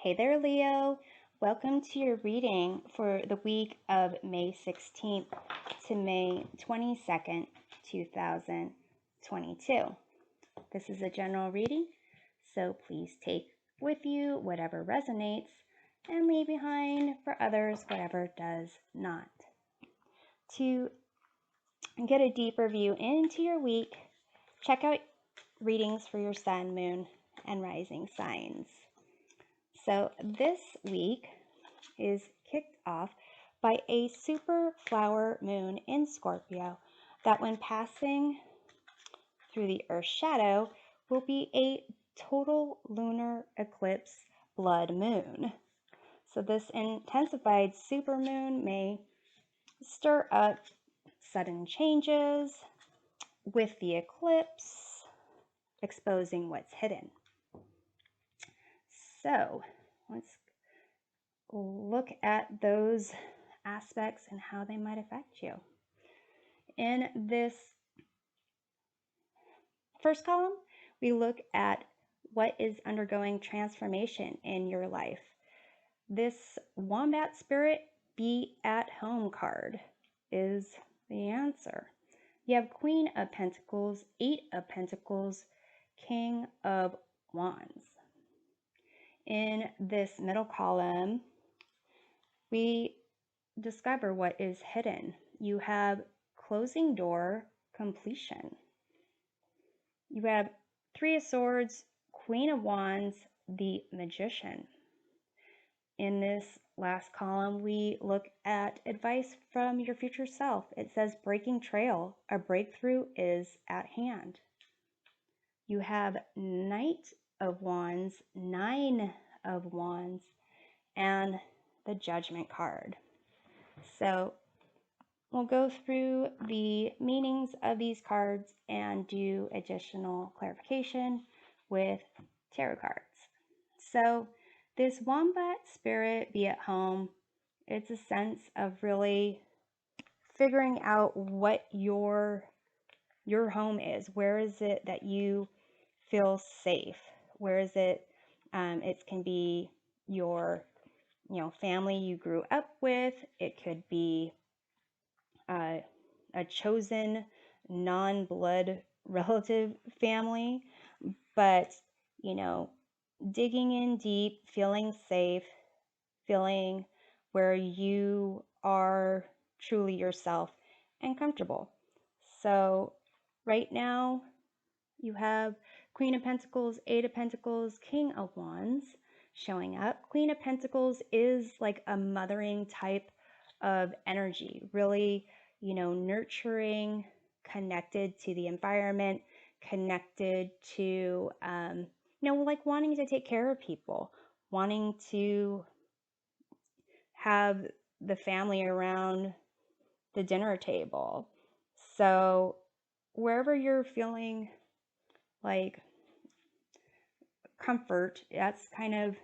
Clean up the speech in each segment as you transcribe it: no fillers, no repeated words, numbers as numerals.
Hey there, Leo. Welcome to your reading for the week of May 16th to May 22nd, 2022. This is a general reading, so please take with you whatever resonates and leave behind for others whatever does not. To get a deeper view into your week, check out readings for your sun, moon, and rising signs. So this week is kicked off by a super flower moon in Scorpio that when passing through the Earth's shadow will be a total lunar eclipse blood moon. So this intensified supermoon may stir up sudden changes with the eclipse, exposing what's hidden. So let's look at those aspects and how they might affect you. In this first column, we look at what is undergoing transformation in your life. This Wombat Spirit Be at Home card is the answer. You have Queen of Pentacles, Eight of Pentacles, King of Wands. In this middle column, we discover what is hidden. You have closing door, completion. You have Three of Swords, Queen of Wands, the Magician. In this last column, we look at advice from your future self. It says breaking trail, a breakthrough is at hand. You have Knight of Wands, Nine of Wands, and the Judgment card. So we'll go through the meanings of these cards and do additional clarification with tarot cards. So this Wombat Spirit Be at Home, it's a sense of really figuring out what your home is. Where is it that you feel safe? Where is it? It can be your family you grew up with. It could be a chosen non-blood relative family, but digging in deep, feeling safe, feeling where you are truly yourself and comfortable. So right now you have Queen of Pentacles, Eight of Pentacles, King of Wands showing up. Queen of Pentacles is like a mothering type of energy, really, nurturing, connected to the environment, connected to, like wanting to take care of people, wanting to have the family around the dinner table. So wherever you're feeling like comfort, that's kind of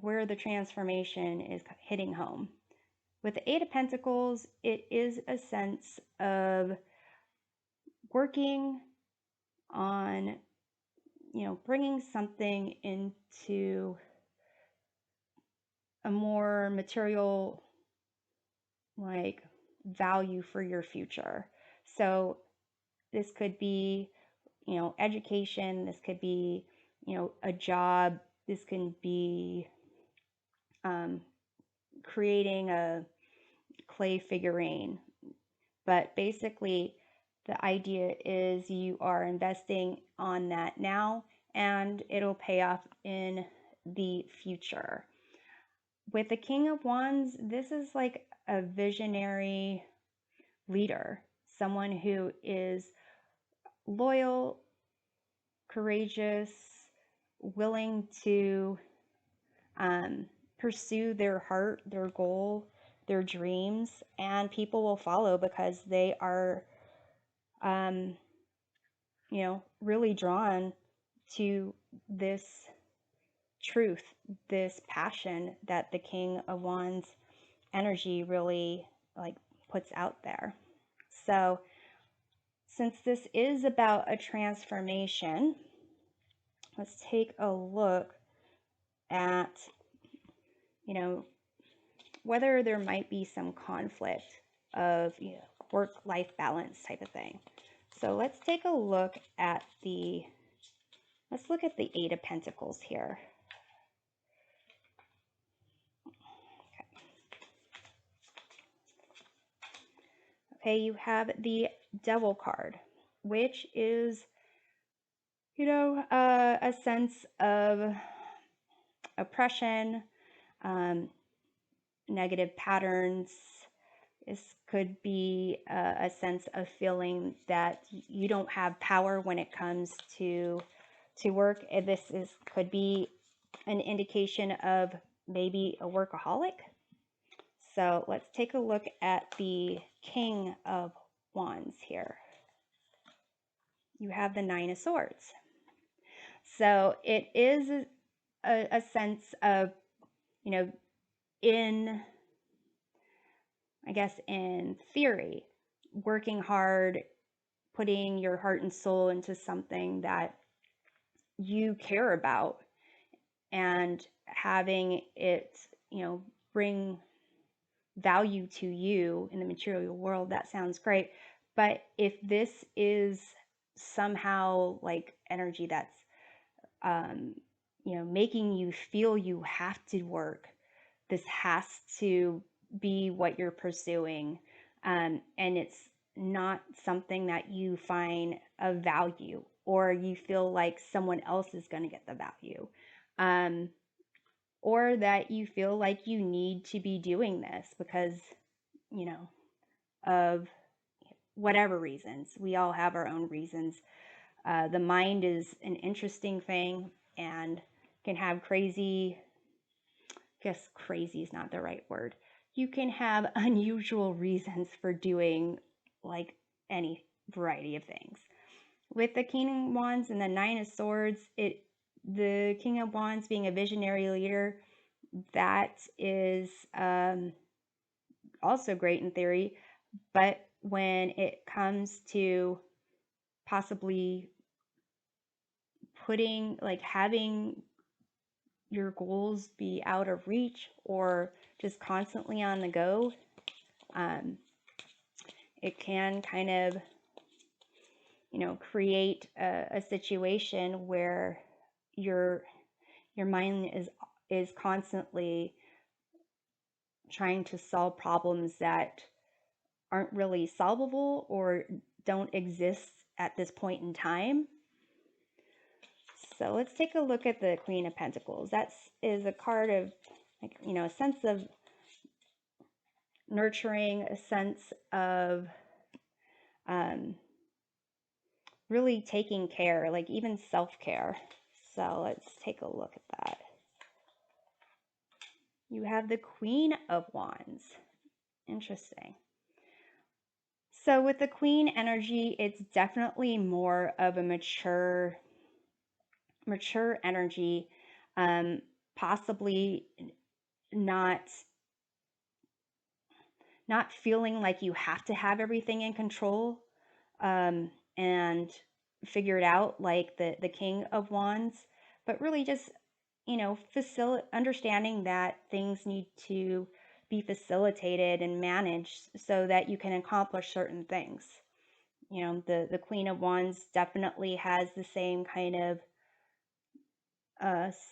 where the transformation is hitting home. With the Eight of Pentacles, it is a sense of working on, bringing something into a more material, like, value for your future. So this could be, education. This could be, a job. This can be creating a clay figurine. But basically, the idea is you are investing on that now, and it'll pay off in the future. With the King of Wands, this is like a visionary leader, someone who is loyal, courageous, willing to pursue their heart, their goal, their dreams, and people will follow because they are, really drawn to this truth, this passion that the King of Wands energy really puts out there. So since this is about a transformation, let's take a look at, you know, whether there might be some conflict of, you know, work-life balance type of thing. So let's take a look at the Eight of Pentacles here. Okay, you have the Devil card, which is, you know, a sense of oppression, negative patterns. This could be a sense of feeling that you don't have power when it comes to work. Could be an indication of maybe a workaholic. So let's take a look at the King of Wands here. You have the Nine of Swords. So it is a sense of, you know, I guess in theory, working hard, putting your heart and soul into something that you care about and having it, you know, bring value to you in the material world, that sounds great. But if this is somehow like energy that's, you know, making you feel you have to work, this has to be what you're pursuing, and it's not something that you find of value, or you feel like someone else is going to get the value, or that you feel like you need to be doing this because, you know, of whatever reasons. We all have our own reasons. The mind is an interesting thing and can have crazy, I guess crazy is not the right word. You can have unusual reasons for doing like any variety of things. With the King of Wands and the Nine of Swords, the King of Wands being a visionary leader, that is also great in theory, but when it comes to possibly having your goals be out of reach or just constantly on the go, it can kind of, you know, create a situation where your mind is constantly trying to solve problems that aren't really solvable or don't exist at this point in time. So let's take a look at the Queen of Pentacles. That is a card of, like, you know, a sense of nurturing, a sense of really taking care, like even self-care. So let's take a look at that. You have the Queen of Wands. Interesting. So with the Queen energy, it's definitely more of a mature energy, possibly not feeling like you have to have everything in control, and figure it out like the King of Wands, but really just, you know, understanding that things need to be facilitated and managed so that you can accomplish certain things. You know, the Queen of Wands definitely has the same kind of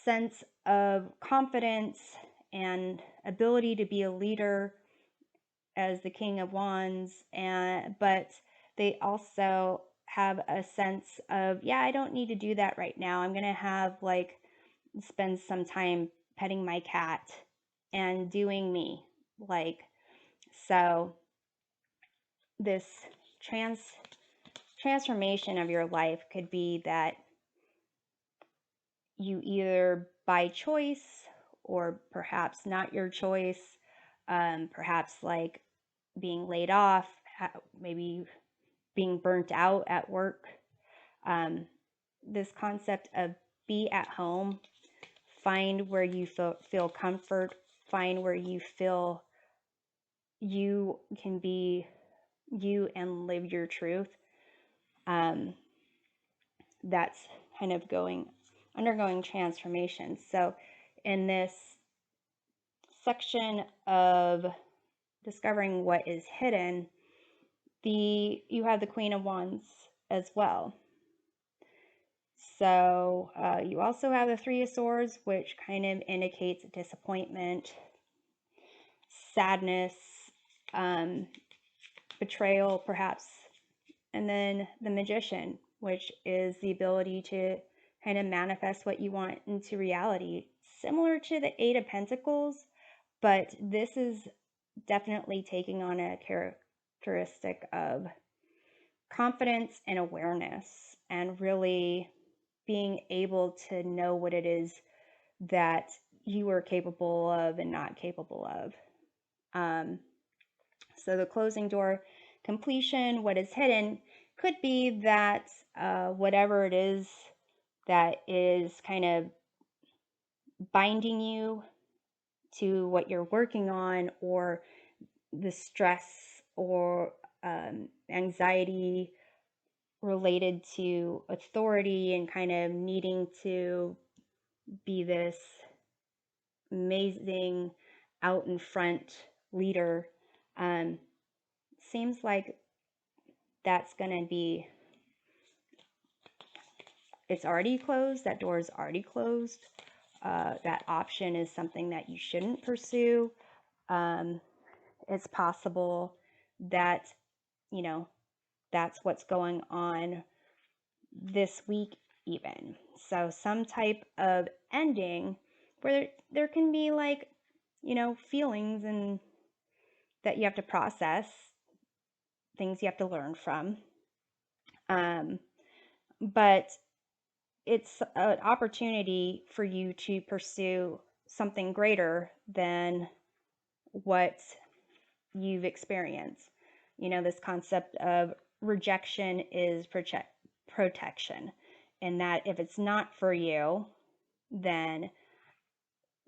sense of confidence and ability to be a leader as the King of Wands, but they also have a sense of, yeah, I don't need to do that right now. I'm gonna have like spend some time petting my cat and doing me, like, so this transformation of your life could be that you either by choice or perhaps not your choice, perhaps like being laid off, maybe being burnt out at work. This concept of be at home, find where you feel comfort, find where you feel you can be you and live your truth. That's kind of undergoing transformation. So in this section of discovering what is hidden, you have the Queen of Wands as well. So you also have the Three of Swords, which kind of indicates disappointment, sadness, betrayal perhaps. And then the Magician, which is the ability to kind of manifest what you want into reality, similar to the Eight of Pentacles, but this is definitely taking on a characteristic of confidence and awareness, and really being able to know what it is that you are capable of and not capable of. So the closing door, completion, what is hidden, could be that whatever it is that is kind of binding you to what you're working on, or the stress or anxiety related to authority and kind of needing to be this amazing out in front leader, seems like that's going to be, it's already closed, that door is already closed. That option is something that you shouldn't pursue. It's possible that, you know, that's what's going on this week even. So some type of ending where there can be, like, you know, feelings and that you have to process, things you have to learn from. But it's an opportunity for you to pursue something greater than what you've experienced. You know, this concept of rejection is protection, and that if it's not for you, then,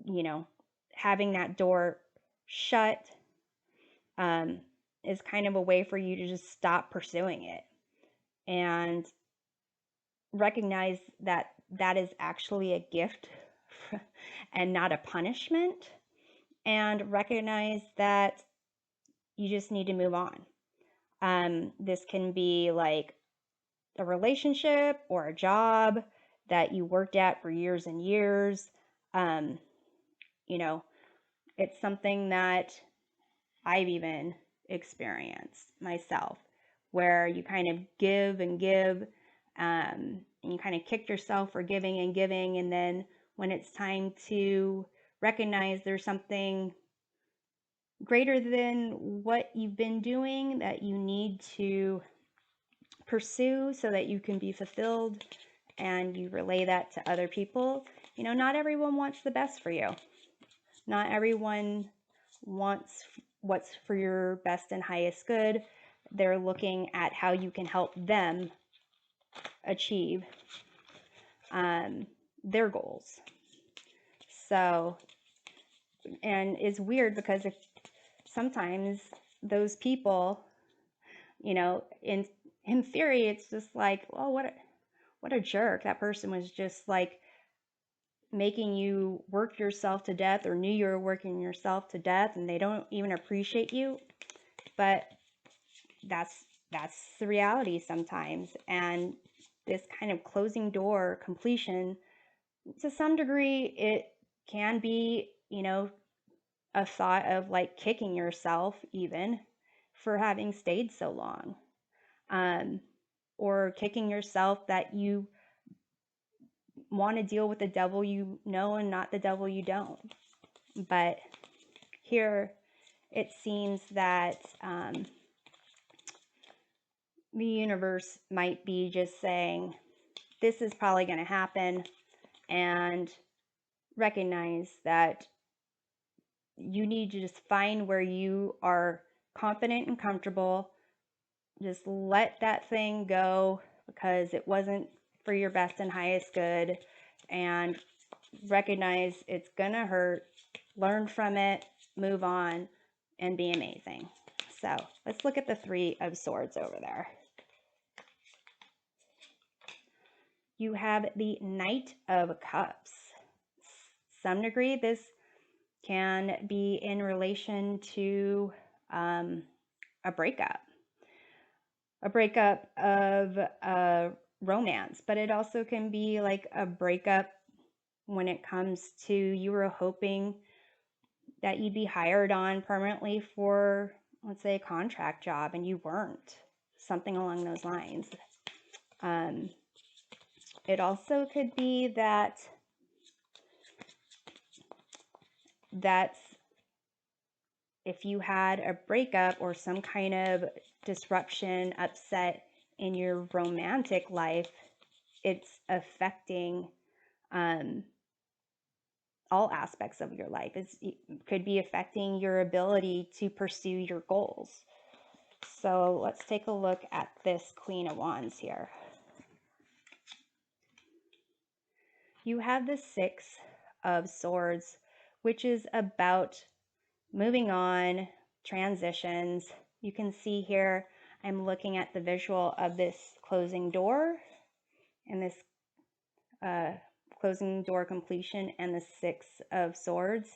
you know, having that door shut is kind of a way for you to just stop pursuing it and recognize that that is actually a gift and not a punishment, and recognize that you just need to move on. This can be like a relationship or a job that you worked at for years and years. You know, it's something that I've even experienced myself, where you kind of give and give, and you kind of kick yourself for giving and giving, and then when it's time to recognize there's something greater than what you've been doing that you need to pursue so that you can be fulfilled, and you relay that to other people. You know, not everyone wants the best for you. Not everyone wants what's for your best and highest good. They're looking at how you can help them achieve their goals. So, and it's weird because if sometimes those people, you know, in theory, it's just like, well, what a jerk. That person was just like making you work yourself to death, or knew you were working yourself to death, and they don't even appreciate you. But that's the reality sometimes. And this kind of closing door, completion, to some degree, it can be, you know, a thought of like kicking yourself even for having stayed so long, or kicking yourself that you want to deal with the devil you know and not the devil you don't. But here it seems that the universe might be just saying, this is probably going to happen, and recognize that you need to just find where you are confident and comfortable. Just let that thing go because it wasn't for your best and highest good, and recognize it's gonna hurt, learn from it, move on, and be amazing. So let's look at the Three of Swords over there. You have the Knight of Cups. some degree, this can be in relation to a breakup of romance, but it also can be like a breakup when it comes to you were hoping that you'd be hired on permanently for, let's say, a contract job and you weren't, something along those lines. It also could be that if you had a breakup or some kind of disruption, upset in your romantic life, it's affecting all aspects of your life. It could be affecting your ability to pursue your goals. So let's take a look at this Queen of Wands here. You have the Six of Swords, which is about moving on, transitions. You can see here, I'm looking at the visual of this closing door and this closing door completion and the Six of Swords.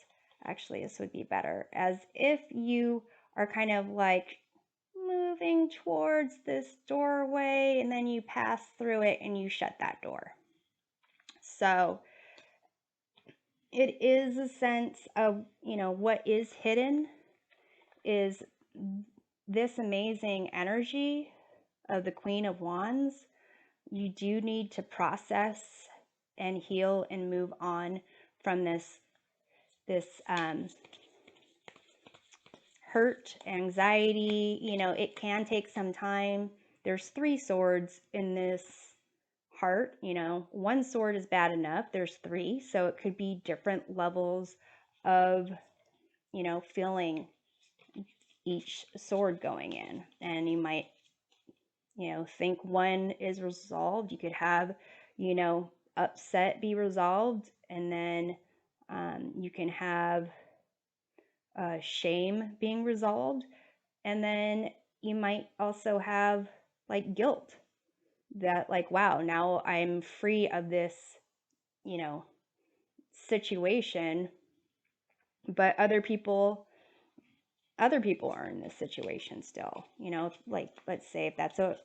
Actually, this would be better, as if you are kind of like moving towards this doorway and then you pass through it and you shut that door. So it is a sense of, what is hidden is this amazing energy of the Queen of Wands. You do need to process and heal and move on from this hurt, anxiety. It can take some time. There's 3 swords in this heart. One sword is bad enough. There's 3, so it could be different levels of, feeling each sword going in. And you might, think one is resolved. You could have, upset be resolved, and then you can have shame being resolved, and then you might also have like guilt, that like, wow, now I'm free of this, situation, but other people are in this situation still. Like, let's say if that's a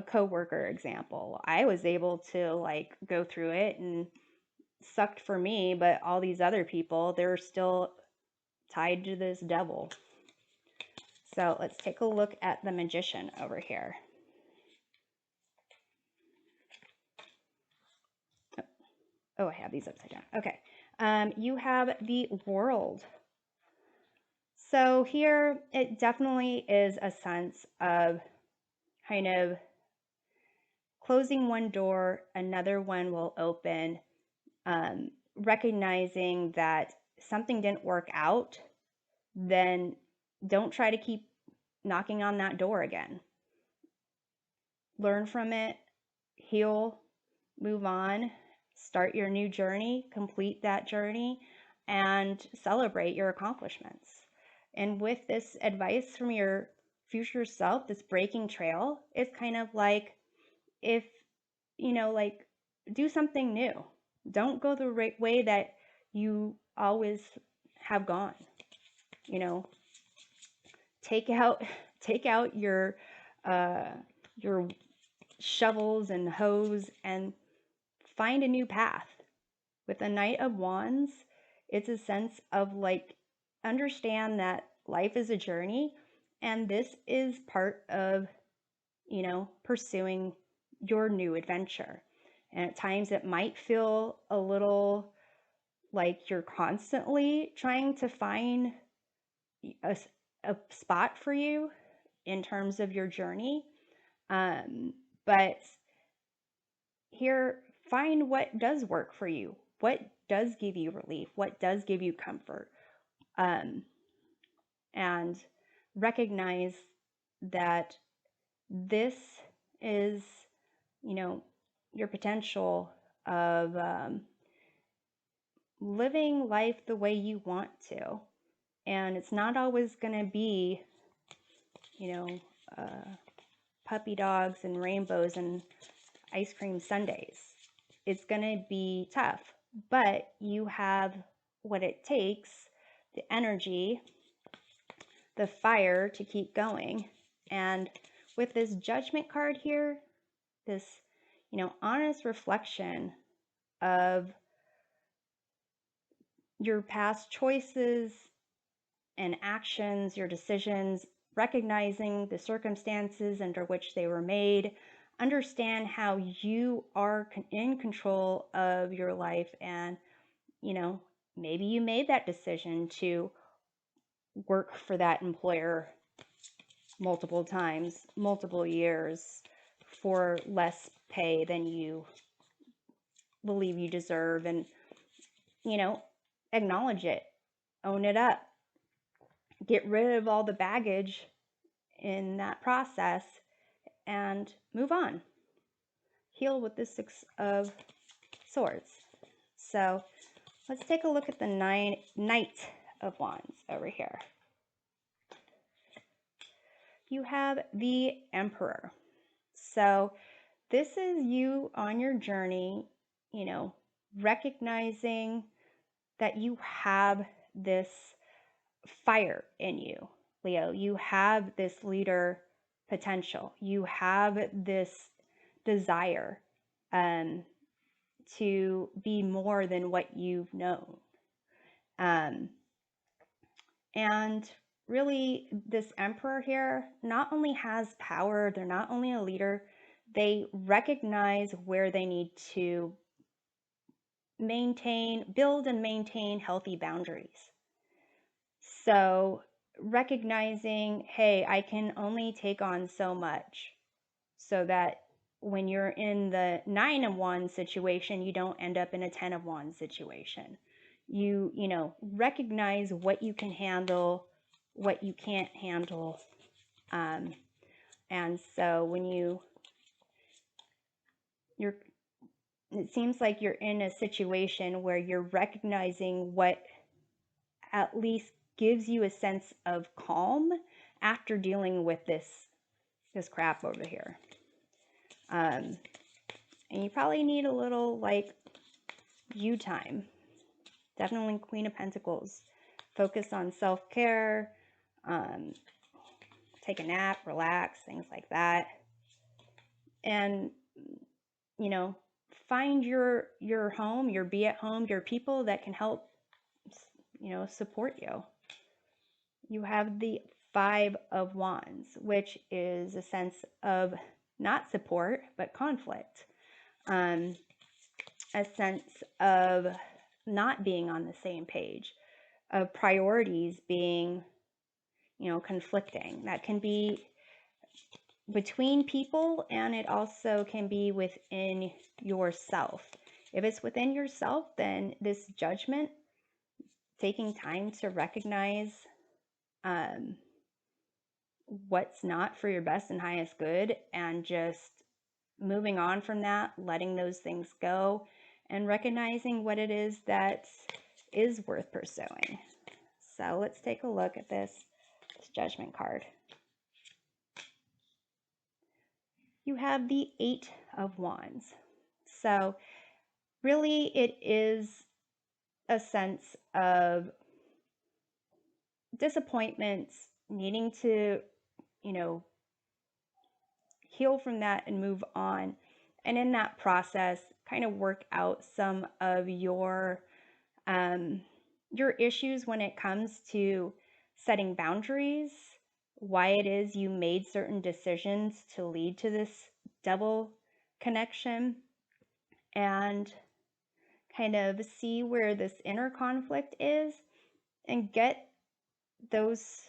coworker example, I was able to like go through it and sucked for me, but all these other people, they're still tied to this devil. So let's take a look at the Magician over here. Oh, I have these upside down. Okay. You have the World. So here it definitely is a sense of kind of closing one door, another one will open, recognizing that something didn't work out, then don't try to keep knocking on that door again. Learn from it, heal, move on, start your new journey, complete that journey, and celebrate your accomplishments. And with this advice from your future self, this breaking trail, it's kind of like, if, like, do something new. Don't go the right way that you always have gone. Take out your shovels and hose and find a new path. With the Knight of Wands, it's a sense of like, understand that life is a journey, and this is part of, pursuing your new adventure. And at times it might feel a little like you're constantly trying to find a spot for you in terms of your journey. But here, find what does work for you. What does give you relief? What does give you comfort? And recognize that this is, your potential of living life the way you want to. And it's not always going to be, puppy dogs and rainbows and ice cream sundaes. It's going to be tough, but you have what it takes, the energy, the fire to keep going. And with this Judgment card here, this, honest reflection of your past choices and actions, your decisions, recognizing the circumstances under which they were made, understand how you are in control of your life. And, maybe you made that decision to work for that employer multiple times, multiple years for less pay than you believe you deserve. And, acknowledge it, own it up, get rid of all the baggage in that process, and move on. Heal with the Six of Swords. So let's take a look at the Knight of Wands over here. You have the Emperor. So this is you on your journey, recognizing that you have this fire in you, Leo. You have this leader potential. You have this desire to be more than what you've known. And really, this Emperor here not only has power, they're not only a leader, they recognize where they need to build and maintain healthy boundaries. So recognizing, hey, I can only take on so much, so that when you're in the 9 of Wands situation, you don't end up in a 10 of Wands situation. You recognize what you can handle, what you can't handle. And so when it seems like you're in a situation where you're recognizing what at least gives you a sense of calm after dealing with this crap over here. And you probably need a little you time. Definitely Queen of Pentacles. Focus on self-care, take a nap, relax, things like that. And, find your home, your be at home, your people that can help, support you. You have the 5 of Wands, which is a sense of not support, but conflict. A sense of not being on the same page, of priorities being, conflicting. That can be between people, and it also can be within yourself. If it's within yourself, then this Judgment, taking time to recognize what's not for your best and highest good, and just moving on from that, letting those things go, and recognizing what it is that is worth pursuing. So let's take a look at this Judgment card. You have the 8 of Wands. So really it is a sense of disappointments, needing to, heal from that and move on. And in that process, kind of work out some of your issues when it comes to setting boundaries, why it is you made certain decisions to lead to this double connection, and kind of see where this inner conflict is, and get those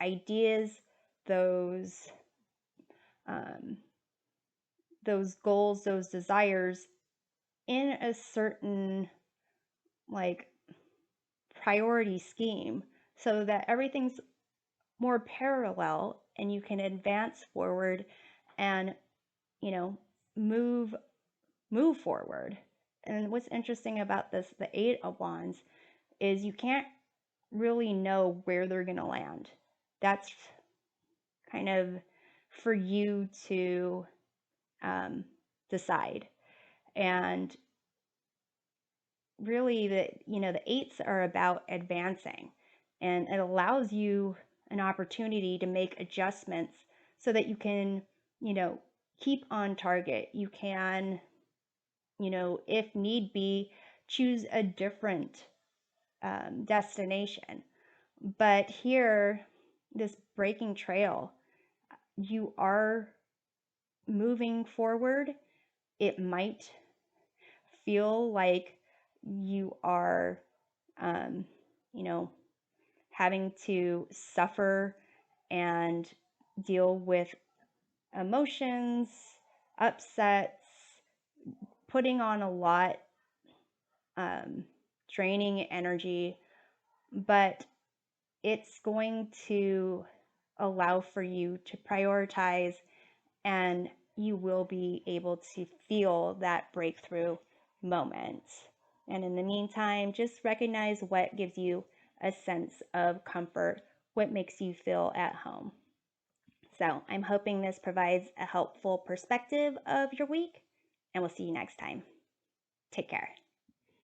ideas, those goals, those desires in a certain priority scheme, so that everything's more parallel and you can advance forward and move forward. And what's interesting about this, the 8 of Wands, is you can't really know where they're going to land. That's kind of for you to decide. And really the eights are about advancing, and it allows you an opportunity to make adjustments so that you can, keep on target. You can, if need be, choose a different destination. But here, this breaking trail, you are moving forward. It might feel like you are, um, having to suffer and deal with emotions, upsets, putting on a lot, draining energy, but it's going to allow for you to prioritize, and you will be able to feel that breakthrough moment. And in the meantime, just recognize what gives you a sense of comfort, what makes you feel at home. So I'm hoping this provides a helpful perspective of your week, and we'll see you next time. Take care.